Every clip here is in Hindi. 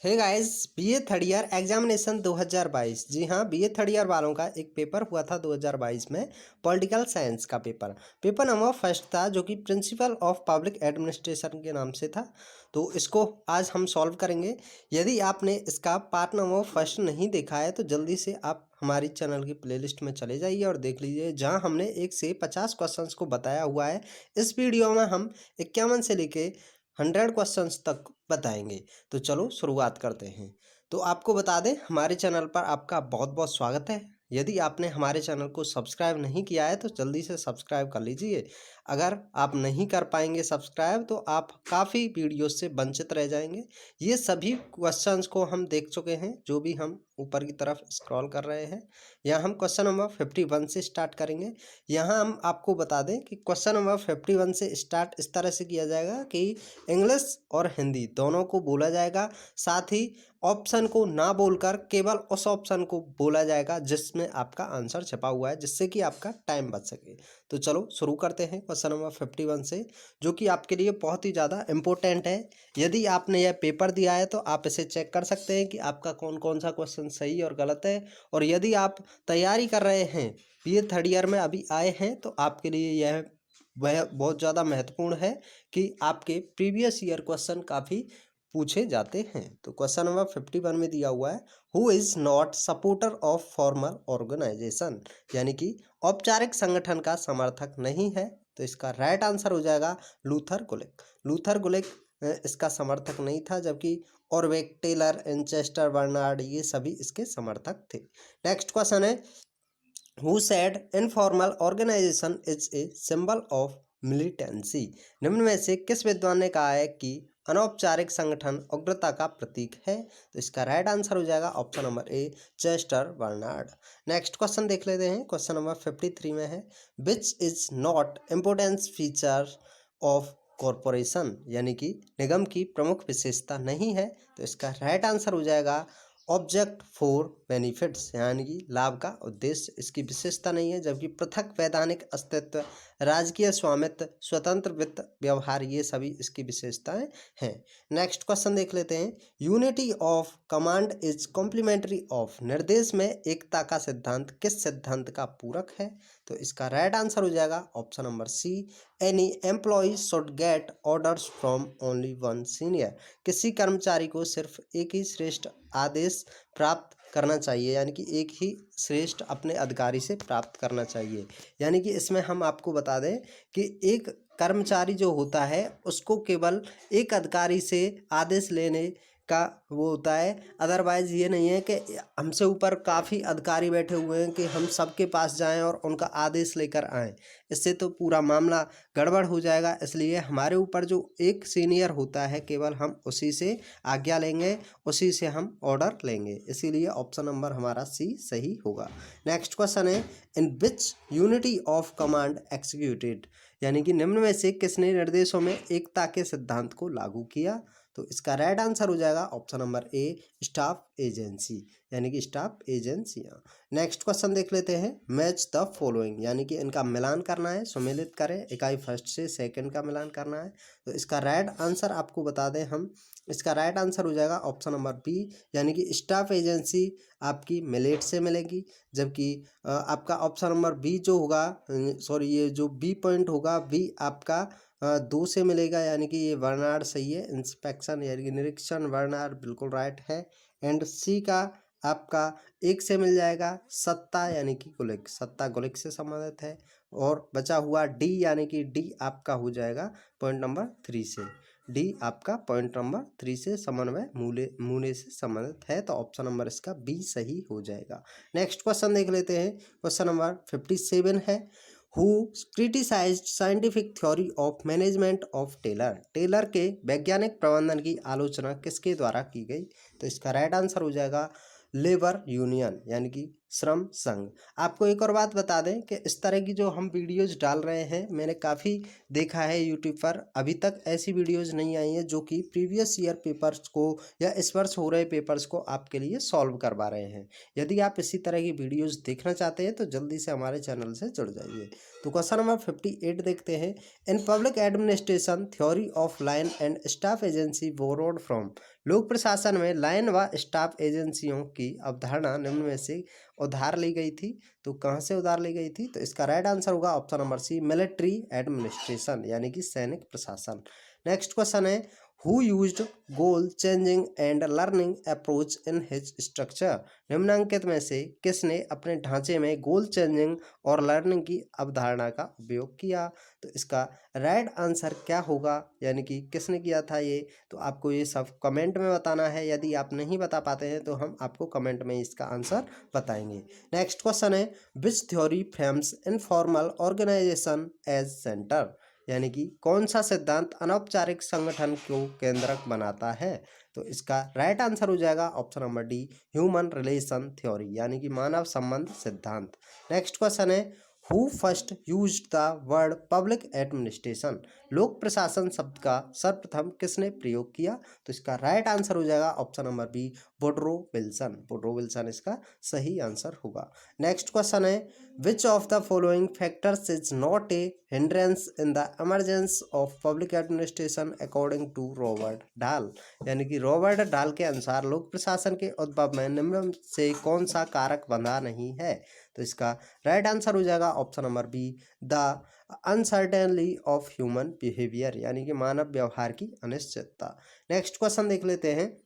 हे guys, BA third year examination 2022। जी हाँ, बीए थर्ड ईयर वालों का एक पेपर हुआ था 2022 में। पॉलिटिकल साइंस का पेपर नंबर फर्स्ट था, जो कि प्रिंसिपल ऑफ पब्लिक एडमिनिस्ट्रेशन के नाम से था। तो इसको आज हम सॉल्व करेंगे। यदि आपने इसका पार्ट नंबर फर्स्ट नहीं देखा है तो जल्दी से आप हमारी चैनल की प्लेलिस्ट में चले जाइए और देख लीजिए, जहां हमने 1 से 50 क्वेश्चंस को बताया हुआ है। इस वीडियो में हम 51 से लेके 100 क्वेश्चंस तक बताएंगे। तो चलो शुरुआत करते हैं। तो आपको बता दें, हमारे चैनल पर आपका बहुत बहुत स्वागत है। यदि आपने हमारे चैनल को सब्सक्राइब नहीं किया है तो जल्दी से सब्सक्राइब कर लीजिए। अगर आप नहीं कर पाएंगे सब्सक्राइब तो आप काफ़ी वीडियो से वंचित रह जाएंगे। ये सभी क्वेश्चंस को हम देख चुके हैं, जो भी हम ऊपर की तरफ स्क्रॉल कर रहे हैं। यहाँ हम क्वेश्चन नंबर 51 से स्टार्ट करेंगे। यहाँ हम आपको बता दें कि क्वेश्चन नंबर 51 से स्टार्ट इस तरह से किया जाएगा कि इंग्लिश और हिंदी दोनों को बोला जाएगा। साथ ही ऑप्शन को ना बोलकर केवल उस ऑप्शन को बोला जाएगा जिसमें आपका आंसर छपा हुआ है, जिससे कि आपका टाइम बच सके। तो चलो शुरू करते हैं क्वेश्चन नंबर 51 से, जो कि आपके लिए बहुत ही ज़्यादा इम्पोर्टेंट है। यदि आपने यह पेपर दिया है तो आप इसे चेक कर सकते हैं कि आपका कौन कौन सा क्वेश्चन सही और गलत है। और यदि आप तैयारी कर रहे हैं, बीए थर्ड ईयर में अभी आए हैं, तो आपके लिए यह वह बहुत ज़्यादा महत्वपूर्ण है कि आपके प्रीवियस ईयर क्वेश्चन काफ़ी पूछे जाते हैं। तो क्वेश्चन नंबर 51 में दिया हुआ है, who is not supporter of formal organization, यानी कि औपचारिक संगठन का समर्थक नहीं है। तो इसका राइट आंसर हो जाएगा लूथर गुलिक। लूथर गुलिक इसका समर्थक नहीं था, जबकि ऑरवेक, टेलर, एंचेस्टर बर्नार्ड ये सभी इसके समर्थक थे। नेक्स्ट क्वेश्चन है, who said informal organization is a symbol of militancy। निम्न में से किस विद्वान ने कहा है कि अनौपचारिक संगठन उग्रता का प्रतीक है। तो इसका राइट आंसर हो जाएगा ऑप्शन नंबर ए, चेस्टर बर्नार्ड। नेक्स्ट क्वेश्चन देख लेते हैं। क्वेश्चन नंबर 53 में है, which is not importance feature of corporation, यानी कि निगम की प्रमुख विशेषता नहीं है। तो इसका राइट आंसर हो जाएगा ऑब्जेक्ट फॉर बेनिफिट्स, यानी कि लाभ का उद्देश्य इसकी विशेषता नहीं है। जबकि पृथक वैधानिक अस्तित्व, राजकीय स्वामित्व, स्वतंत्र वित्त व्यवहार ये सभी इसकी विशेषताएं हैं। नेक्स्ट क्वेश्चन देख लेते हैं, unity of command is complementary of, निर्देश में एकता का सिद्धांत किस सिद्धांत का पूरक है। तो इसका राइट आंसर हो जाएगा option number C, any employ should get orders from only one senior, किसी कर्मचारी को सिर्फ एक ही श्रेष्ठ आदेश प्राप्त करना चाहिए, यानी कि एक ही श्रेष्ठ अपने अधिकारी से प्राप्त करना चाहिए। यानी कि इसमें हम आपको बता दें कि एक कर्मचारी जो होता है उसको केवल एक अधिकारी से आदेश लेने का वो होता है। अदरवाइज ये नहीं है कि हमसे ऊपर काफ़ी अधिकारी बैठे हुए हैं कि हम सबके पास जाएं और उनका आदेश लेकर आएं। इससे तो पूरा मामला गड़बड़ हो जाएगा। इसलिए हमारे ऊपर जो एक सीनियर होता है, केवल हम उसी से आज्ञा लेंगे, उसी से हम ऑर्डर लेंगे। इसीलिए ऑप्शन नंबर हमारा सी सही होगा। नेक्स्ट क्वेश्चन है, इन विच यूनिटी ऑफ कमांड एक्सिक्यूटेड, यानी कि निम्न में से किसने निर्देशों में एकता के सिद्धांत को लागू किया। तो इसका राइट आंसर हो जाएगा ऑप्शन नंबर ए, स्टाफ एजेंसी, यानी कि स्टाफ एजेंसियां। नेक्स्ट क्वेश्चन देख लेते हैं, मैच द फॉलोइंग, यानी कि इनका मिलान करना है, सुमेलित करें, इकाई फर्स्ट से सेकंड का मिलान करना है। तो इसका राइट आंसर आपको बता दें हम, इसका राइट आंसर हो जाएगा ऑप्शन नंबर बी, यानी कि स्टाफ एजेंसी आपकी मिलेट से मिलेगी। जबकि आपका ऑप्शन नंबर बी जो होगा, सॉरी ये जो बी पॉइंट होगा, बी आपका 2 से मिलेगा, यानी कि ये बर्नार्ड सही है। इंस्पेक्शन यानी कि निरीक्षण बर्नार्ड बिल्कुल राइट है। एंड सी का आपका 1 से मिल जाएगा, सत्ता यानी कि गुलिक, सत्ता गुलिक से संबंधित है। और बचा हुआ डी, यानी कि डी आपका हो जाएगा पॉइंट नंबर 3 से। डी आपका पॉइंट नंबर 3 से समन्वय मूल्य से संबंधित है। तो ऑप्शन नंबर इसका बी सही हो जाएगा। नेक्स्ट क्वेश्चन देख लेते हैं। क्वेश्चन नंबर 57 है, who criticized scientific theory of management of Taylor, Taylor के वैज्ञानिक प्रबंधन की आलोचना किसके द्वारा की गई। तो इसका राइट आंसर हो जाएगा लेबर यूनियन, यानी कि श्रम संघ। आपको एक और बात बता दें कि इस तरह की जो हम वीडियोज़ डाल रहे हैं, मैंने काफ़ी देखा है यूट्यूब पर, अभी तक ऐसी वीडियोज़ नहीं आई हैं जो कि प्रीवियस ईयर पेपर्स को या इस वर्ष हो रहे पेपर्स को आपके लिए सॉल्व करवा रहे हैं। यदि आप इसी तरह की वीडियोज़ देखना चाहते हैं तो जल्दी से हमारे चैनल से जुड़ जाइए। तो क्वेश्चन नंबर 58 देखते हैं। In public administration theory of line and staff agency borrowed from. लोक प्रशासन में लाइन व स्टाफ एजेंसियों की अवधारणा निम्न में से उधार ली गई थी। तो कहाँ से उधार ली गई थी? तो इसका राइट आंसर होगा option number C, military administration, यानी कि सैनिक प्रशासन। नेक्स्ट क्वेश्चन है, who used goal changing and learning approach in his structure. निम्नलिखित में से किसने अपने ढांचे में गोल चेंजिंग और लर्निंग की अवधारणा का उपयोग किया? तो इसका राइट आंसर क्या होगा, यानी कि किसने किया था ये? तो आपको ये सब कमेंट में बताना है। यदि आप नहीं बता पाते हैं तो हम आपको कमेंट में इसका आंसर बताएंगे। नेक्स्ट क्वेश्चन है, which theory frames informal organisation as centre. यानी कि कौन सा सिद्धांत अनौपचारिक संगठन को केंद्रक बनाता है? तो इसका राइट आंसर हो जाएगा option number D, human relation theory, यानी कि मानव संबंध सिद्धांत। नेक्स्ट क्वेश्चन है, who first used the word public administration. लोक प्रशासन शब्द का सर्वप्रथम किसने प्रयोग किया? तो इसका राइट आंसर हो जाएगा option number B, Woodrow Wilson. Woodrow Wilson इसका सही आंसर होगा। नेक्स्ट क्वेश्चन है, which of the following factors is not a hindrance in the emergence of public administration according to Robert Dahl. यानी कि रॉबर्ट डाल के अनुसार लोक प्रशासन के उद्भव में निम्न से कौन सा कारक बंधा नहीं है? तो इसका राइट आंसर हो जाएगा option number B, the uncertainly of human behaviour, यानी कि मानव व्यवहार की अनिश्चितता। नेक्स्ट क्वेश्चन देख लेते हैं।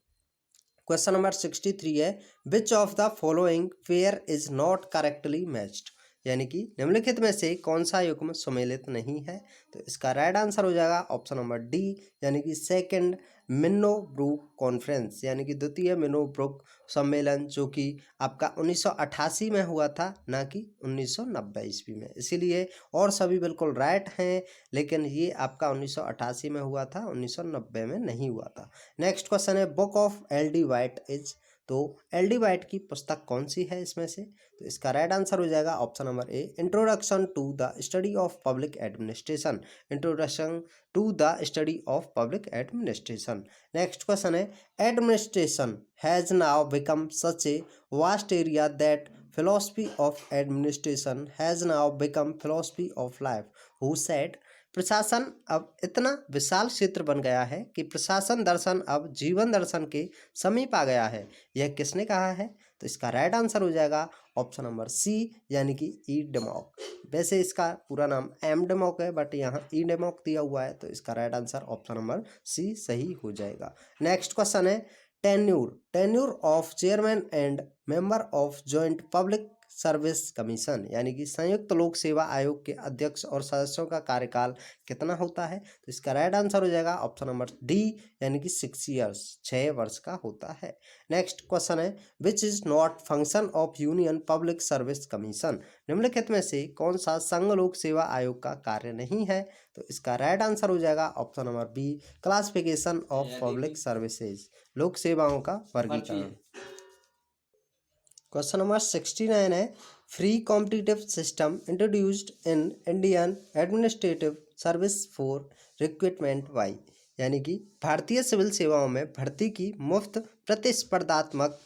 क्वेश्चन नंबर 63 है, which of the following pair is not correctly matched. यानी कि निम्नलिखित में से कौन सा युग्म सुमेलित नहीं है? तो इसका राइट आंसर हो जाएगा ऑप्शन नंबर डी, यानी कि सेकंड मिन्नो-ब्रुक कॉन्फ्रेंस, यानी कि द्वितीय मिन्नो-ब्रुक सम्मेलन, जो कि आपका 1988 में हुआ था, ना कि 1990 ईस्वी में। इसीलिए और सभी बिल्कुल राइट हैं, लेकिन ये आपका 1988 में हुआ था, 1990 में नहीं हुआ था। नेक्स्ट क्वेश्चन है, book of L D white is. तो एल डी वाइट की पुस्तक कौन सी है इसमें से? तो इसका राइट आंसर हो जाएगा option number A, introduction to the study of public administration. Introduction to the study of public administration. Next question है, administration has now become such a vast area that philosophy of administration has now become philosophy of life, who said। प्रशासन अब इतना विशाल क्षेत्र बन गया है कि प्रशासन दर्शन अब जीवन दर्शन के समीप आ गया है, यह किसने कहा है? तो इसका राइट आंसर हो जाएगा ऑप्शन नंबर सी, यानी कि ई डेमोक। वैसे इसका पूरा नाम एम डेमोक है, बट यहाँ ई डेमोक दिया हुआ है, तो इसका right answer option number C सही हो जाएगा। नेक्स्ट क्वेश्चन है, tenure of chairman and member of joint public service commission, यानी कि संयुक्त लोक सेवा आयोग के अध्यक्ष और सदस्यों का कार्यकाल कितना होता है? तो इसका राइट आंसर हो जाएगा ऑप्शन नंबर डी, यानी कि 6 ईयर्स, 6 वर्ष का होता है। नेक्स्ट क्वेश्चन है, which is not function of union public service commission. निम्नलिखित में से कौन सा संघ लोक सेवा आयोग का कार्य नहीं है? तो इसका राइट आंसर हो जाएगा option number B, classification of public services, लोक सेवाओं का वर्गीकरण। क्वेश्चन नंबर 69 है, free competitive system introduced in Indian administrative service for recruitment by. यानी कि भारतीय सिविल सेवाओं में भर्ती की मुफ्त प्रतिस्पर्धात्मक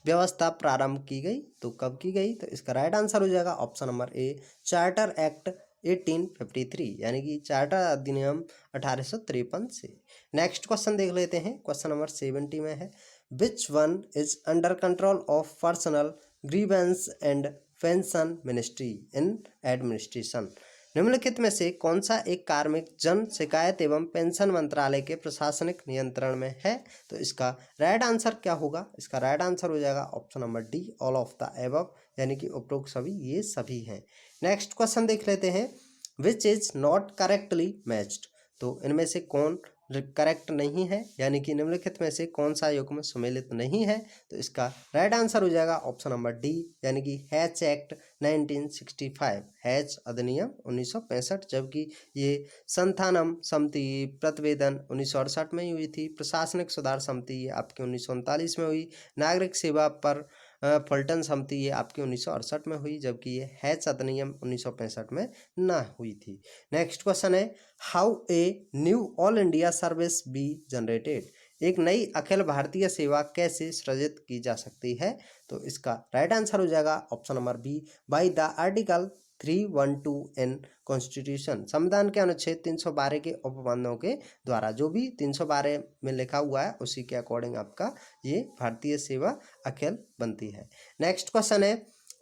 व्यवस्था प्रारंभ की गई। तो कब की गई? तो इसका राइट आंसर हो जाएगा ऑप्शन नंबर ए, चार्टर एक्ट 1853, यानी कि चार्टर अधिनियम 1853 से। नेक्स्ट क्वेश्चन देख लेते हैं। क्वेश्चन नंबर 70 में है, which one is under control of personal grievance and pension ministry in administration. निम्नलिखित में से कौन सा एक कार्मिक जन शिकायत एवं पेंशन मंत्रालय के प्रशासनिक नियंत्रण में है? तो इसका राइट आंसर क्या होगा? इसका राइट आंसर हो जाएगा option number D, all of the above, यानी कि उपरोक्त सभी, ये सभी हैं। नेक्स्ट क्वेश्चन देख लेते हैं, which is not correctly matched. तो इनमें से कौन करेक्ट नहीं है, यानी कि निम्नलिखित में से कौन सा युग्म सुमेलित नहीं है? तो इसका राइट आंसर हो जाएगा ऑप्शन नंबर डी, यानी कि हैच एक्ट 1965, हैच अधिनियम 1965, जबकि ये संथानम समिति प्रतिवेदन 1968 में ही हुई थी। प्रशासनिक सुधार समिति ये आपकी 1939 में हुई। नागरिक सेवा पर फुलटन समिति ये आपकी 1968 में हुई, जबकि ये हैच अधिनियम 1965 में ना हुई थी। नेक्स्ट क्वेश्चन है, how a knew all India service be generated, एक नई अखिल भारतीय सेवा कैसे सृजित की जा सकती है? तो इसका राइट आंसर हो जाएगा option number B, by the article 312 in constitution, संविधान के अनुच्छेद 312 के उपबंधों के द्वारा, जो भी 312 में लिखा हुआ है उसी के अकॉर्डिंग आपका ये भारतीय सेवा अखिल बनती है। नेक्स्ट क्वेश्चन है,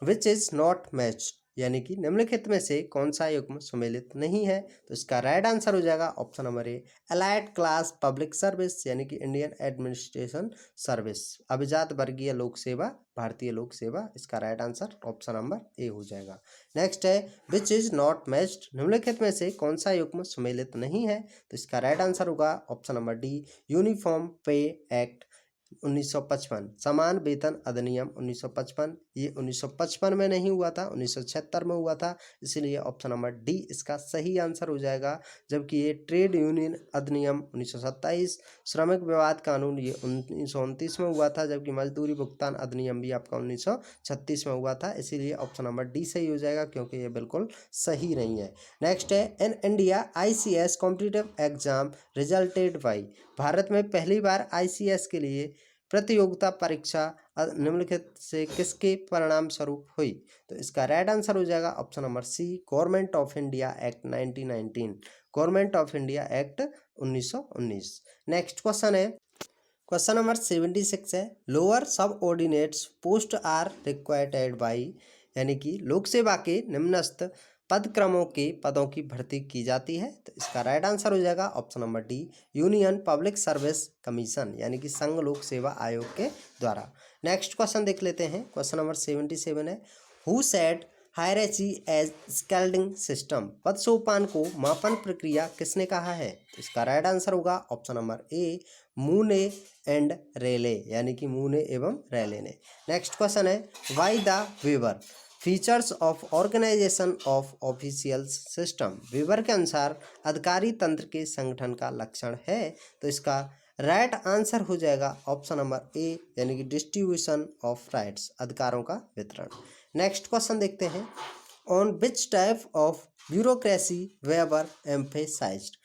विच इज नॉट मैच्ड, यानी कि निम्नलिखित में से कौन सा युग्म सुमेलित नहीं है? तो इसका राइट आंसर हो जाएगा ऑप्शन नंबर ए, अलाइड क्लास पब्लिक सर्विस, यानी कि इंडियन एडमिनिस्ट्रेशन सर्विस, अभिजात वर्गीय लोक सेवा, भारतीय लोक सेवा, इसका राइट आंसर ऑप्शन नंबर ए हो जाएगा। नेक्स्ट है, विच इज नॉट मैच्ड, निम्नलिखित में से कौन सा युग्म सुमेलित नहीं है? तो इसका राइट आंसर होगा ऑप्शन नंबर डी, यूनिफॉर्म पे एक्ट 1955, समान वेतन अधिनियम 1955, ये 1955 में नहीं हुआ था, 1976 में हुआ था, इसीलिए ऑप्शन नंबर डी इसका सही आंसर हो जाएगा। जबकि ये ट्रेड यूनियन अधिनियम 1927, श्रमिक विवाद कानून ये 1929 में हुआ था, जबकि मजदूरी भुगतान अधिनियम भी आपका 1936 में हुआ था, इसीलिए ऑप्शन नंबर डी सही हो जाएगा, क्योंकि ये बिल्कुल सही नहीं है। नेक्स्ट है, in India ICS competitive exam resulted by, Bharat में पहली बार ICS के लिए प्रतियोगिता परीक्षा निम्नलिखित से किसके परिणाम स्वरूप हुई? तो इसका राइट आंसर हो जाएगा option number C, government of India act 1919, government of India act 1919। Next question है, क्वेश्चन नंबर 76 है, lower subordinates post are required by, यानी कि लोक सेवा के निम्नस्थ पद क्रमों के पदों की भर्ती की जाती है? तो इसका राइट आंसर हो जाएगा option number D, union public service commission, यानी कि संघ लोक सेवा आयोग के द्वारा। नेक्स्ट क्वेश्चन देख लेते हैं, क्वेश्चन नंबर 77 है, who said hierarchy as scaling system, पद सोपान को मापन प्रक्रिया किसने कहा है? तो इसका राइट आंसर होगा option number A, Mooney and Reiley, यानी कि मूने एवं रेले ने। नेक्स्ट क्वेश्चन है, why the Weber features of organisation of official system, Weber के अनुसार अधिकारी तंत्र के संगठन का लक्षण है? तो इसका राइट आंसर हो जाएगा ऑप्शन नंबर ए, यानी कि डिस्ट्रीब्यूशन ऑफ राइट्स, अधिकारों का वितरण। नेक्स्ट क्वेश्चन देखते हैं, on which type of bureaucracy weber emphasised,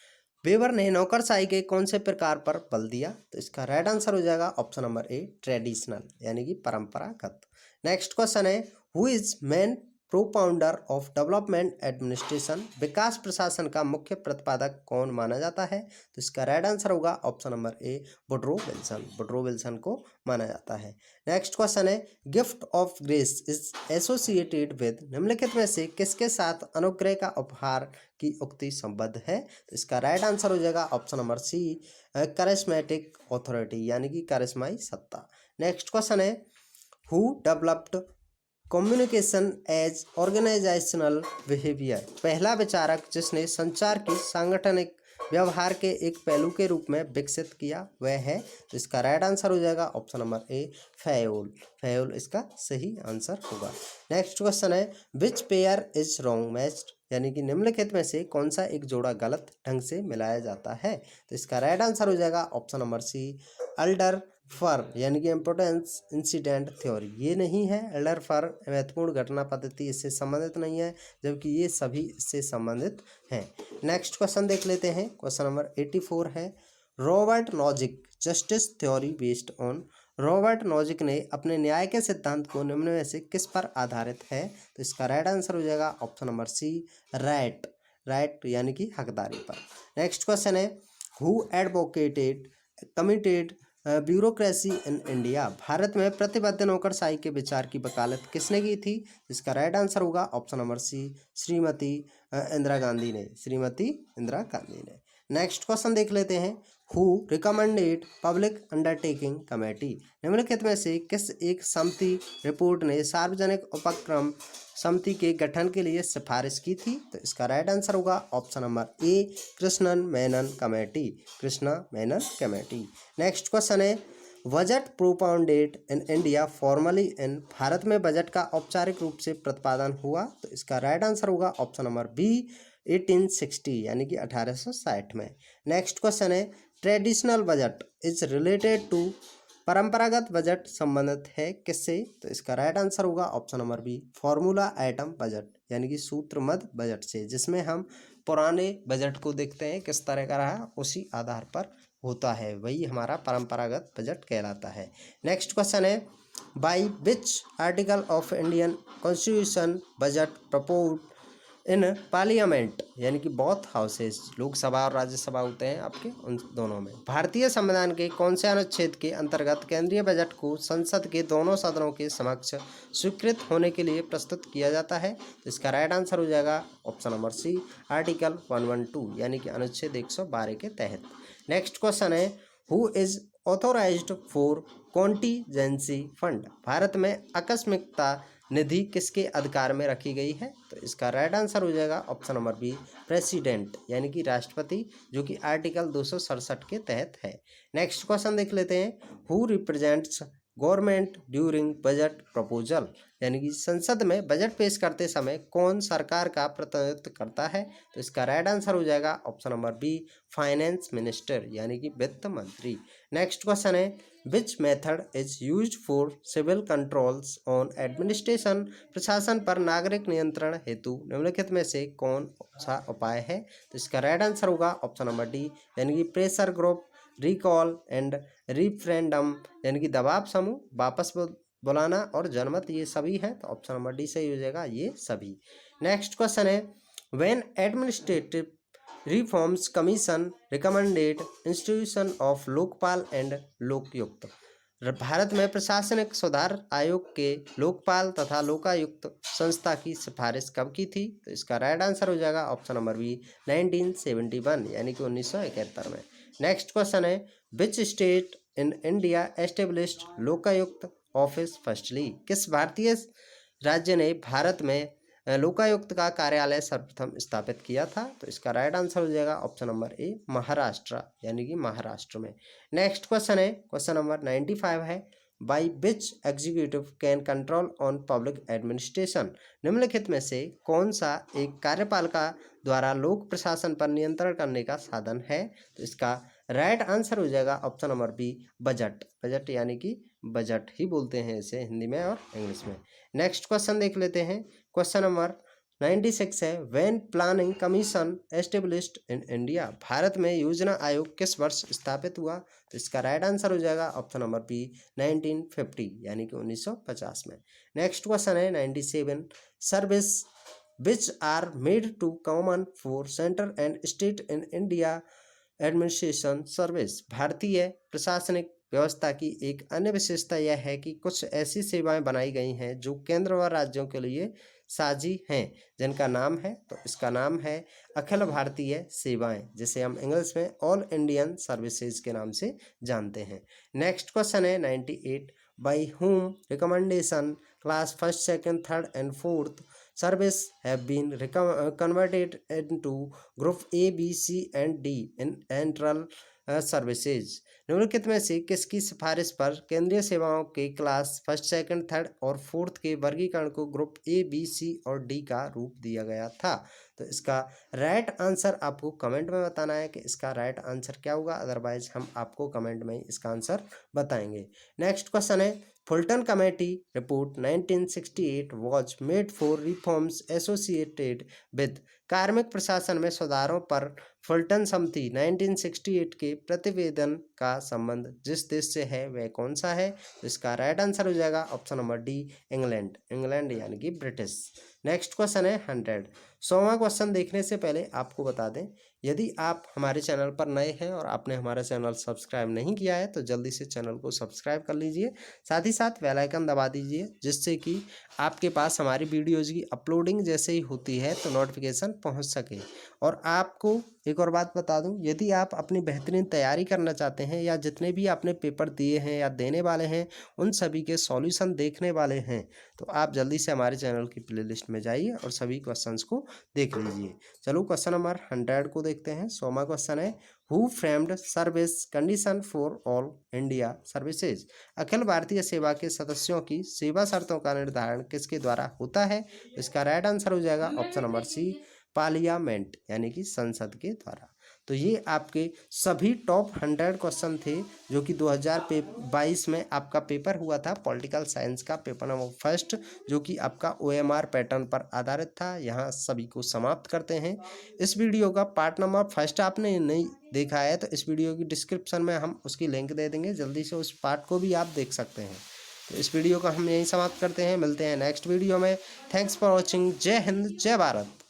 weber ने नौकरशाही के कौन से प्रकार पर बल दिया? तो इसका राइट आंसर हो जाएगा ऑप्शन नंबर ए, ट्रेडिशनल, यानी कि परंपरागत। नेक्स्ट क्वेश्चन है, who is main propounder of development administration, विकास प्रशासन का मुख्य प्रतिपादक कौन माना जाता है? तो इसका राइट आंसर होगा ऑप्शन नंबर ए, वुडरो विल्सन, वुडरो विल्सन को माना जाता है। नेक्स्ट क्वेश्चन है, gift of grace is associated with, निम्नलिखित में से किसके साथ अनुग्रह का उपहार की उक्ति संबद्ध है? तो इसका राइट आंसर हो जाएगा option number C, charismatic authority, यानी कि करिश्माई सत्ता। नेक्स्ट क्वेश्चन है, who developed communication as organisational behaviour, पहला विचारक जिसने संचार की सांगठनिक व्यवहार के एक पहलू के रूप में विकसित किया वह है? तो इसका राइट आंसर हो जाएगा ऑप्शन नंबर ए, फैयोल, फैयोल इसका सही आंसर होगा। नेक्स्ट क्वेश्चन है, which pair is wrong matched, यानी कि निम्नलिखित में से कौन सा एक जोड़ा गलत ढंग से मिलाया जाता है? तो इसका राइट आंसर हो जाएगा ऑप्शन नंबर सी, अल्डर फर, यानी कि इम्पोर्टेंस इंसिडेंट थ्योरी, ये नहीं है, एल्डर फर महत्वपूर्ण घटना पद्धति इससे संबंधित नहीं है, जबकि ये सभी इससे संबंधित हैं। नेक्स्ट क्वेश्चन देख लेते हैं, क्वेश्चन नंबर 84 है, Robert Nozick justice theory based on, Robert Nozick ने अपने न्याय के सिद्धांत को निम्न में से किस पर आधारित है? तो इसका राइट आंसर हो जाएगा option number C, right, right यानी कि हकदारी पर। नेक्स्ट क्वेश्चन है, who advocated committed bureaucracy in India, भारत में प्रतिबद्ध नौकरशाही के विचार की वकालत किसने की थी? इसका राइट आंसर होगा option number C, Shrimati Indira Gandhi ने, श्रीमती इंदिरा गांधी ने। नेक्स्ट क्वेश्चन देख लेते हैं, who recommended public undertaking committee, निम्नलिखित में से किस एक समिति रिपोर्ट ने सार्वजनिक उपक्रम समिति के गठन के लिए सिफारिश की थी? तो इसका राइट आंसर होगा option number A, Krishnan Menon committee, Krishna Menon committee. Next question है, budget propounded in India formally in, Bharat में बजट का औपचारिक रूप से प्रतिपादन हुआ? तो इसका राइट आंसर होगा ऑप्शन नंबर बी, 1860 यानी कि 1860 में। नेक्स्ट क्वेश्चन है, traditional budget is related to परंपरागत बजट संबंधित है किससे? तो इसका राइट आंसर होगा option number B, formula item budget यानी कि सूत्रमद बजट से, जिसमें हम पुराने बजट को देखते हैं किस तरह का रहा, उसी आधार पर होता है, वही हमारा परंपरागत बजट कहलाता है। नेक्स्ट क्वेश्चन है, by which article of Indian constitution budget propose in parliament यानी कि बोथ हाउसेस, लोकसभा और राज्यसभा होते हैं आपके, उन दोनों में भारतीय संविधान के कौन से अनुच्छेद के अंतर्गत केंद्रीय बजट को संसद के दोनों सदनों के समक्ष स्वीकृत होने के लिए प्रस्तुत किया जाता है? तो इसका राइट आंसर हो जाएगा ऑप्शन नंबर सी, आर्टिकल 112 यानी कि अनुच्छेद 112 के तहत। नेक्स्ट क्वेश्चन है, who is authorised for contingency fund, भारत में आकस्मिकता निधि किसके अधिकार में रखी गई है? तो इसका राइट आंसर हो जाएगा ऑप्शन नंबर बी, प्रेसिडेंट यानी कि राष्ट्रपति, जो कि आर्टिकल 267 के तहत है। नेक्स्ट क्वेश्चन देख लेते हैं, who represents government during budget proposal, यानी कि संसद में बजट पेश करते समय कौन सरकार का प्रतिनिधित्व करता है? तो इसका राइट आंसर हो जाएगा option number B, finance minister यानी कि वित्त मंत्री। नेक्स्ट क्वेश्चन है, which method is used for civil controls on administration, प्रशासन पर नागरिक नियंत्रण हेतु निम्नलिखित में से कौन सा उपाय है? तो इसका राइट आंसर होगा ऑप्शन नंबर डी, यानी कि pressure group, recall and referendum यानी कि दबाव समूह, वापस बुलाना और जनमत, ये सभी हैं, तो ऑप्शन नंबर डी सही हो जाएगा ये सभी। नेक्स्ट क्वेश्चन है, when administrative reforms commission recommended institution of Lokpal and Lokayukta, Bharat में प्रशासनिक सुधार आयोग के लोकपाल तथा लोकायुक्त संस्था की सिफारिश कब की थी? तो इसका राइट आंसर हो जाएगा ऑप्शन नंबर बी, 1971 यानी कि 1971 में। नेक्स्ट क्वेश्चन है, which state in India established Lokayukta office firstly, किस भारतीय राज्य ने भारत में लोकायुक्त का कार्यालय सर्वप्रथम स्थापित किया था? तो इसका राइट आंसर हो जाएगा ऑप्शन नंबर ए, महाराष्ट्र यानी कि महाराष्ट्र में। नेक्स्ट क्वेश्चन है, क्वेश्चन नंबर 95 है, by which executive can control on public administration, निम्नलिखित में से कौन सा एक कार्यपालिका द्वारा लोक प्रशासन पर नियंत्रण करने का साधन है? तो इसका राइट आंसर हो जाएगा option number B, budget, budget यानी कि बजट ही बोलते हैं इसे हिंदी में और इंग्लिश में। नेक्स्ट क्वेश्चन देख लेते हैं, क्वेश्चन नंबर 96 है, when planning commission established in India, भारत में योजना आयोग किस वर्ष स्थापित हुआ? तो इसका राइट आंसर हो जाएगा ऑप्शन नंबर बी, 1950 यानी कि 1950 में। नेक्स्ट क्वेश्चन है 97, service which are made to common for centre and state in India administration service, भारतीय प्रशासनिक व्यवस्था की एक अन्य विशेषता यह है कि कुछ ऐसी सेवाएं बनाई गई हैं जो केंद्र व राज्यों के लिए साझी हैं, जिनका नाम है, तो इसका नाम है अखिल भारतीय सेवाएं, जिसे हम इंग्लिश में ऑल इंडियन सर्विसेज के नाम से जानते हैं। नेक्स्ट क्वेश्चन है 98, by whom recommendation class 1st, 2nd, 3rd and 4th service have been converted into group A, B, C and D in enteral services, निम्नलिखित में से किसकी सिफारिश पर केंद्रीय सेवाओं के क्लास 1st, 2nd, 3rd और 4th के वर्गीकरण को ग्रुप ए, बी, सी और डी का रूप दिया गया था? तो इसका राइट आंसर आपको कमेंट में बताना है कि इसका राइट आंसर क्या होगा, अदरवाइज हम आपको कमेंट में इसका आंसर बताएंगे। नेक्स्ट क्वेश्चन है, Fulton committee report 1968 was made for reforms associated with, कार्मिक प्रशासन में सुधारों पर फुलटन समिति 1968 के प्रतिवेदन का संबंध जिस देश से है वह कौन सा है? तो इसका राइट आंसर हो जाएगा option number D, England, England यानी कि ब्रिटिश। नेक्स्ट क्वेश्चन है 100। 100वां क्वेश्चन देखने से पहले आपको बता दें, यदि आप हमारे चैनल पर नए हैं और आपने हमारा चैनल सब्सक्राइब नहीं किया है तो जल्दी से चैनल को सब्सक्राइब कर लीजिए, साथ ही साथ बेल आइकन दबा दीजिए, जिससे कि आपके पास हमारी वीडियोज़ की अपलोडिंग जैसे ही होती है तो नोटिफिकेशन पहुंच सके। और आपको एक और बात बता दूं, यदि आप अपनी बेहतरीन तैयारी करना चाहते हैं या जितने भी आपने पेपर दिए हैं या देने वाले हैं उन सभी के सॉल्यूशन देखने वाले हैं, तो आप जल्दी से हमारे चैनल की प्लेलिस्ट में जाइए और सभी क्वेश्चंस को देख लीजिए। चलो क्वेश्चन नंबर 100 को देखते हैं। 100वां क्वेश्चन है, who framed service condition for all India services, अखिल भारतीय सेवा के सदस्यों की सेवा शर्तों का निर्धारण किसके द्वारा होता है? इसका राइट आंसर हो जाएगा ऑप्शन नंबर सी, पार्लियामेंट यानी कि संसद के द्वारा। तो ये आपके सभी टॉप 100 क्वेश्चन थे जो कि 2022 में आपका पेपर हुआ था पॉलिटिकल साइंस का पेपर नंबर फर्स्ट, जो कि आपका OMR पैटर्न पर आधारित था। यहाँ सभी को समाप्त करते हैं। इस वीडियो का पार्ट नंबर फर्स्ट आपने नहीं देखा है तो इस वीडियो की डिस्क्रिप्शन में हम उसकी लिंक दे देंगे, जल्दी से उस पार्ट को भी आप देख सकते हैं। तो इस वीडियो का हम यहीं समाप्त करते हैं, मिलते हैं नेक्स्ट वीडियो में। Thanks for watching. जय हिंद, जय भारत।